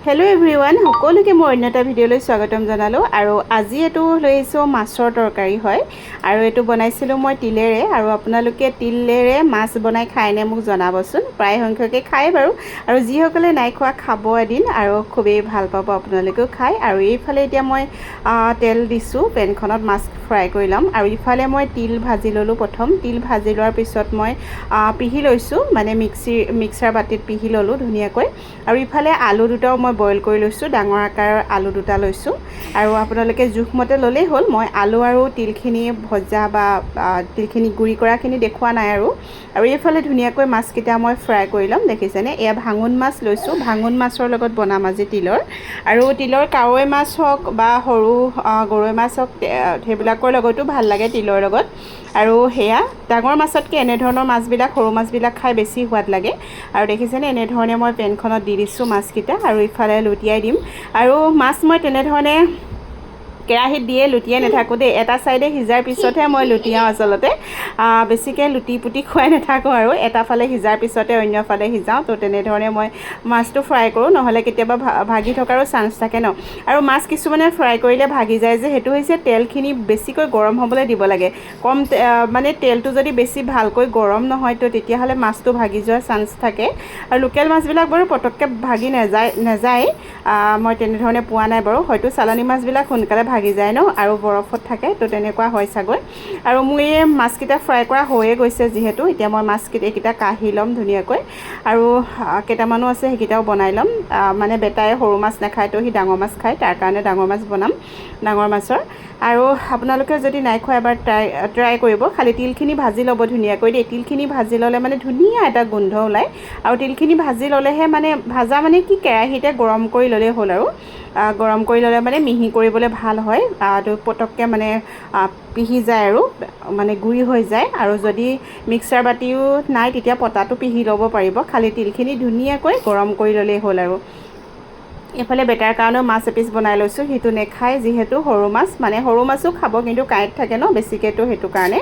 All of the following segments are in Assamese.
हेलो एवरीवन সকলোকে মই অন্য এটা ভিডিঅ'লৈ স্বাগতম জনালো আৰু আজি এটো লৈছো মাছৰ তৰকাৰী হয় আৰু এটো বনাইছিলো মই তিলেৰে আৰু আপোনালোকে তিলেৰে মাছ বনাই খাইনে মোক জনাবচোন প্ৰায় সংখ্যকে খাই বাৰু আৰু যি সকলে নাই খোৱা খাব এদিন আৰু খুবেই ভাল পাব আপোনালোকেও খাই আৰু এইফালে এতিয়া মই তেল দিছো পেনখনত মাছ ফ্ৰাই কৰি লম আৰু ইফালে মই তিল ভাজি ললো প্ৰথম তিল ভাজি লোৱাৰ পিছত মই পিহি লৈছো মানে মিক্সাৰ বাটিত পিহি ললো ধুনিয়াকৈ আৰু ইফালে আলু দুটাও মই বইল কৰি লৈছো ডাঙৰ আকাৰৰ আলু দুটা লৈছো আৰু আপোনালোকে জুখমতে ললেই হ'ল মই আলু আৰু তিলখিনি ভজা বা তিলখিনি গুৰি কৰাখিনি দেখুৱা নাই আৰু এইফালে ধুনিয়াকৈ মাছকিটা মই ফ্ৰাই কৰি লম দেখিছেনে এয়া ভাঙন মাছ লৈছো ভাঙন মাছৰ লগত বনাম আজি তিলৰ আৰু তিলৰ কাৱৈ মাছ হওক বা সৰু গৰৈ মাছ হওক হেবিলাকৰ লগতো ভাল লাগে তিলৰ লগত আৰু হেয়া ডাঙৰ মাছতকে এনে ধৰণৰ মাছবিলাক সৰু মাছবিলাক খাই বেছি সোৱাদ লাগে আৰু দেখিছেনে এনে ধৰণে মই পেনখনত দি দিছো মাছকিটা আৰু ইফালে লুটিয়াই দিম আৰু মাছ মই তেনে ধৰণে কেৰাহীত দিয়ে লুটিয়াই নাথাকো দে এটা সাইডে হিজাৰ পিছতহে মই লুটিয়াও আচলতে বেছিকে লুটি পুটি খুৱাই নাথাকো আৰু এটা ফালে হিজাৰ পিছতে অন্য ফালে হিজাও তো তেনে ধৰণে মই মাছটো ফ্ৰাই কৰো নহলে কেতিয়াবা ভাগি থকাৰো চান্স থাকে ন আৰু মাছ কিছুমানে ফ্ৰাই কৰিলে ভাগি যায় যে হেতু হৈছে তেলখিনি বেছিকৈ গৰম হ'বলৈ দিব লাগে কম মানে তেলটো যদি বেছি ভালকৈ গৰম নহয় তো তেতিয়া হলে মাছটো ভাগি যোৱাৰ চান্স থাকে আৰু লোকেল মাছবিলাক বাৰু পটককে ভাগি নাযায় মই তেনে ধৰণে পোৱা নাই বাৰু হয়তো চালানী মাছবিলাক সোনকালে ভাগি যায় ন আৰু বৰফত থাকে তো তেনেকুৱা হয় সাগৈ আৰু মই এই মাছকিটা ফ্ৰাই কৰা হৈয়ে গৈছে যিহেতু এতিয়া মই মাছকিটা কাঢ়ি লম ধুনিয়াকৈ আৰু কেটামানো আছে হেকিটাও বনাই লম মানে বেটাই সৰু মাছ নাখায় তো হি ডাঙৰ মাছ খায় তাৰ কাৰণে ডাঙৰ মাছ বনাম ডাঙৰ মাছৰ আৰু আপোনালোকে যদি নাই খোৱা এবাৰ ট্ৰাই কৰিব খালি তিলখিনি ভাজি ল'ব ধুনিয়াকৈ দেই তিলখিনি ভাজি ল'লে মানে ধুনিয়া এটা গোন্ধ ওলাই আৰু তিলখিনি ভাজি ল'লেহে মানে ভাজা মানে কি কেৰাহীতে গৰম কৰি ল'লে হ'ল আৰু গৰম কৰি ল'লে মানে মিহি কৰিবলৈ ভাল হয় তো পটককে মানে পিহি যায় আৰু মানে গুৰি হৈ যায় আৰু যদি মিক্সাৰ বাটিও নাই তেতিয়া পটাটো পিহি ল'ব পাৰিব খালি তিলখিনি ধুনিয়াকৈ গৰম কৰি ল'লেই হ'ল আৰু এফালে বেটাৰ কাৰণেও মাছ এপিস বনাই লৈছো হিটো নেখায় যিহেতু সৰু মাছ মানে সৰু মাছো খাব কিন্তু কাইট থাকে ন বেছিকেটো হেতু কাৰণে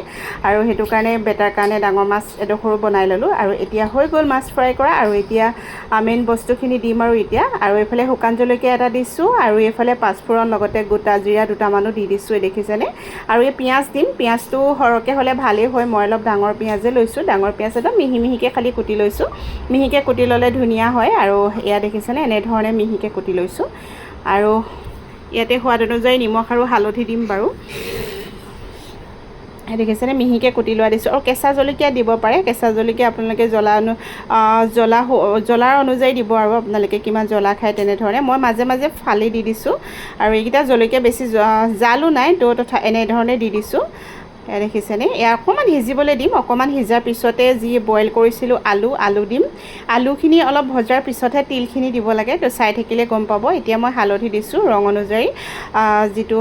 আৰু হেতু কাৰণে বেটাৰ কাৰণে ডাঙৰ মাছ এডখৰো বনাই ললো আৰু এতিয়া হৈ গ'ল মাছ ফ্ৰাই কৰা আৰু এতিয়া মেইন বস্তুখিনি দিম আৰু এতিয়া আৰু এফালে শুকান জলকীয়া এটা দিছো আৰু এফালে পাঁচফোৰণ লগতে গোটা জিৰা দুটামানো দি দিছো দেখিছেনে আৰু এই পিয়াজ দিম পিয়াজটো হৰকে হলে ভালেই হয় মই অলপ ডাঙৰ পিয়াজে লৈছো ডাঙৰ পিয়াজ এটা মিহি মিহিকে খালি কুটি লৈছো মিহিকে কুটি ললে ধুনিয়া হয় আৰু এয়া দেখিছেনে এনে ধৰণে মিহিকে কুটি লৈছো আৰু ইয়াতে সোৱাদ অনুযায়ী নিমখ আৰু হালধি দিম বাৰু দেখিছেনে মিহিকে কুটি লোৱা দিছো আৰু কেঁচা জলকীয়া দিব পাৰে কেঁচা জলকীয়া আপোনালোকে জ্বলাৰ অনুযায়ী দিব আৰু আপোনালোকে কিমান জ্বলা খায় তেনে ধৰণে মই মাজে মাজে ফালি দি দিছো আৰু এইকেইটা জলকীয়া বেছি জালো নাই তো তথা এনে ধৰণে দি দিছো দেখিছেনে এয়া অকমান হিজিবলৈ দিম অকমান হিজাৰ পিছতে যি বইল কৰিছিলো আলু দিম আলুখিনি অলপ ভজাৰ পিছতহে তিলখিনি দিব লাগে তো চাই থাকিলে গম পাব এতিয়া মই হালধি দিছো ৰং অনুযায়ী যেটো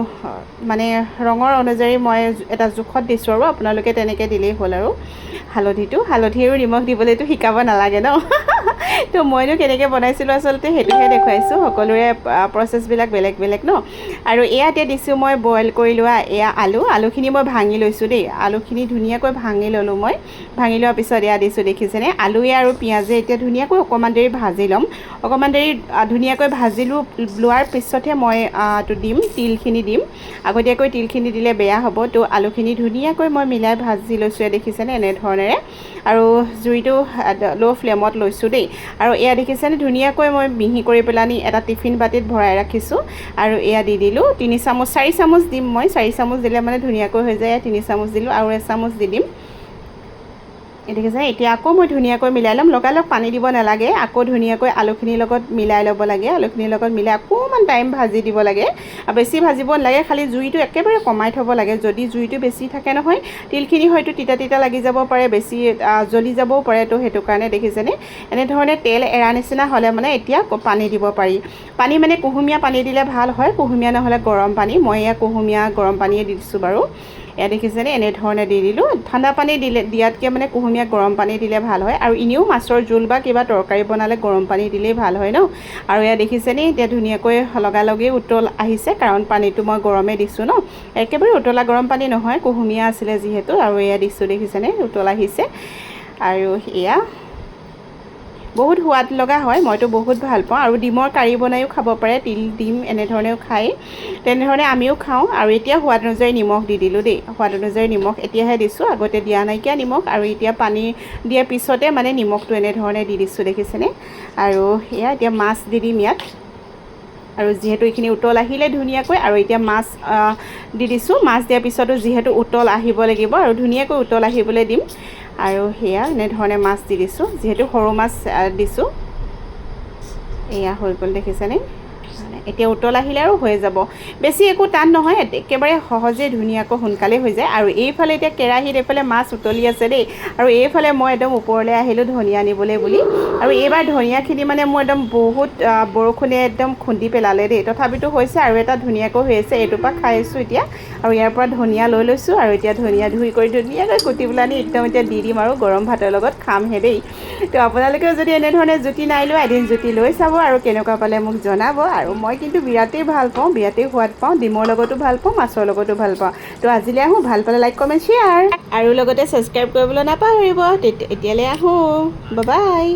মানে ৰঙৰ অনুযায়ী মই এটা জুখত দিছো আৰু আপোনালোকে তেনেকে দিলেই হ'ল আৰু হালধি আৰু নিমখ দিবলৈতো শিকাব নালাগে ন তো মইনো কেনেকৈ বনাইছিলো আচলতে হেতুহে দেখুৱাইছো সকলোৰে প্ৰসেসবিলাক বেলেগ বেলেগ ন আৰু এয়াতে দিছো মই বইল কৰি লোৱা এয়া আলুখিনি মই ভাঙি লৈছো দেই আলুখিনি ধুনিয়াকৈ ভাঙি ললো মই ভাঙি লোৱাৰ পিছত এয়া দিছো দেখিছেনে আলুৱে আৰু পিয়াজে এতিয়া ধুনিয়াকৈ অকমান দেৰি ভাজি লম অকমান দেৰি ধুনিয়াকৈ ভাজিলো লোৱাৰ পিছতহে মই তো দিম তিলখিনি দিম আগতীয়াকৈ তিলখিনি দিলে বেয়া হ'ব তো আলুখিনি ধুনিয়াকৈ মই মিলাই ভাজি লৈছো দেখিছেনে এনে ধৰণেৰে আৰু জুইটো লো ফ্লেমত লৈছো দেই আৰু এয়া দেখিছেনে ধুনিয়াকৈ মই মিহি কৰি পেলানি এটা টিফিন বাটিত ভৰাই ৰাখিছো আৰু এয়া দি দিলো 3 চামুচ 4 চামুচ দিম মই 4 চামুচ দিলে মানে ধুনিয়াকৈ হৈ যায় 3 চামুচ দিলো আৰু 1 চামুচ দি দিম দেখিছে এতিয়া আকৌ মই ধুনিয়াকৈ মিলাই লম লগালগ পানী দিব নালাগে আকৌ ধুনিয়াকৈ আলুখিনিৰ লগত মিলাই ল'ব লাগে আলুখিনিৰ লগত মিলাই অকমান টাইম ভাজি দিব লাগে আৰু বেছি ভাজিব নালাগে খালি জুইটো একেবাৰে কমাই থব লাগে যদি জুইটো বেছি থাকে নহয় তিলখিনি হয়তো তিতা লাগি যাব পাৰে বেছি জ্বলি যাবও পাৰে তো হেতু কাৰণে দেখিছেনে এনে ধৰণে তেল এৰা নিচিনা হলে মানে এতিয়া পানী দিব পাৰি পানী মানে কুহুমীয়া পানী দিলে ভাল হয় কুহুমীয়া নহলে গৰম পানী মই এয়া কুহুমীয়া গৰম পানীয়ে দিছো বাৰু এয়া দেখিছেনে এনে ধৰণে দি দিলো ঠাণ্ডা পানী দিয়াতকৈ মানে কুহুমীয়া গৰম পানী দিলে ভাল হয় আৰু ইনিও মাছৰ জোল বা কিবা তৰকাৰী বনালে গৰম পানী দিলেই ভাল হয় ন আৰু এয়া দেখিছেনে এতিয়া ধুনিয়াকৈ লগালগেই উতল আহিছে কাৰণ পানীটো মই গৰমে দিছো ন একেবাৰে উতলা গৰম পানী নহয় কুহুমীয়া আছিলে যিহেতু আৰু এয়া দিছো দেখিছেনে উতল আহিছে আৰু এয়া বহুত সোৱাদ লগা হয়, মইতো বহুত ভাল পাওঁ। আৰু ডিমৰ কাৰী বনাইও খাব পাৰে, তিল ডিম এনেধৰণেও খায়, তেনেধৰণে আমিও খাওঁ। আৰু এতিয়া সোৱাদ অনুযায়ী নিমখ দি দিলোঁ দেই, সোৱাদ অনুযায়ী নিমখ এতিয়াহে দিছোঁ, আগতে দিয়া নাইকিয়া নিমখ। আৰু এতিয়া পানী দিয়াৰ পিছতে মানে নিমখটো এনেধৰণে দি দিছোঁ, দেখিছেনে। আৰু এয়া এতিয়া মাছ দি দিম ইয়াত। আৰু যিহেতু এইখিনি উতল আহিলে ধুনীয়াকৈ, আৰু এতিয়া মাছ দি দিছোঁ। মাছ দিয়াৰ পিছতো যিহেতু উতল আহিব লাগিব, আৰু ধুনীয়াকৈ উতল আহিবলৈ দিম। আৰু সেয়া এনেধৰণে মাছ দি দিছোঁ, যিহেতু সৰু মাছ দিছোঁ। এয়া হৈ গ'ল, দেখিছেনে। এতিয়া উতল আহিলে আৰু হৈ যাব, বেছি একো টান নহয়, একেবাৰে সহজে ধুনীয়াকৈ সোনকালে হৈ যায়। আৰু এইফালে এতিয়া কেৰাহীত এইফালে মাছ উতলি আছে দেই, আৰু এইফালে মই একদম ওপৰলৈ আহিলোঁ ধনিয়া আনিবলৈ বুলি। আৰু এইবাৰ ধনিয়াখিনি মানে মোৰ একদম বহুত বৰষুণে একদম খুন্দি পেলালে দেই, তথাপিতো হৈছে, আৰু এটা ধুনীয়াকৈ হৈ আছে, এইটোৰ পৰা খাই আছোঁ এতিয়া। আৰু ইয়াৰ পৰা ধনিয়া লৈ লৈছোঁ, আৰু এতিয়া ধনিয়া ধুই কৰি ধুনীয়াকৈ কুটি পেলানি একদম এতিয়া দি দিম, আৰু গৰম ভাতৰ লগত খামহে দেই। তো আপোনালোকেও যদি এনেধৰণে জুতি নাই লোৱা, এদিন জুতি লৈ চাব, আৰু কেনেকুৱা পালে মোক জনাব। আৰু মই কিন্তু বিৰাটেই ভাল পাওঁ, বিৰাটেই সোৱাদ পাওঁ, ডিমৰ লগতো ভাল পাওঁ, মাছৰ লগতো ভাল পাওঁ। তো আজিলৈ আহোঁ, ভাল পালে লাইক কমেণ্ট শ্বেয়াৰ, আৰু লগতে ছাবস্ক্ৰাইব কৰিবলৈ নাপাহৰিব। এতিয়ালৈ আহোঁ, বাই বাই।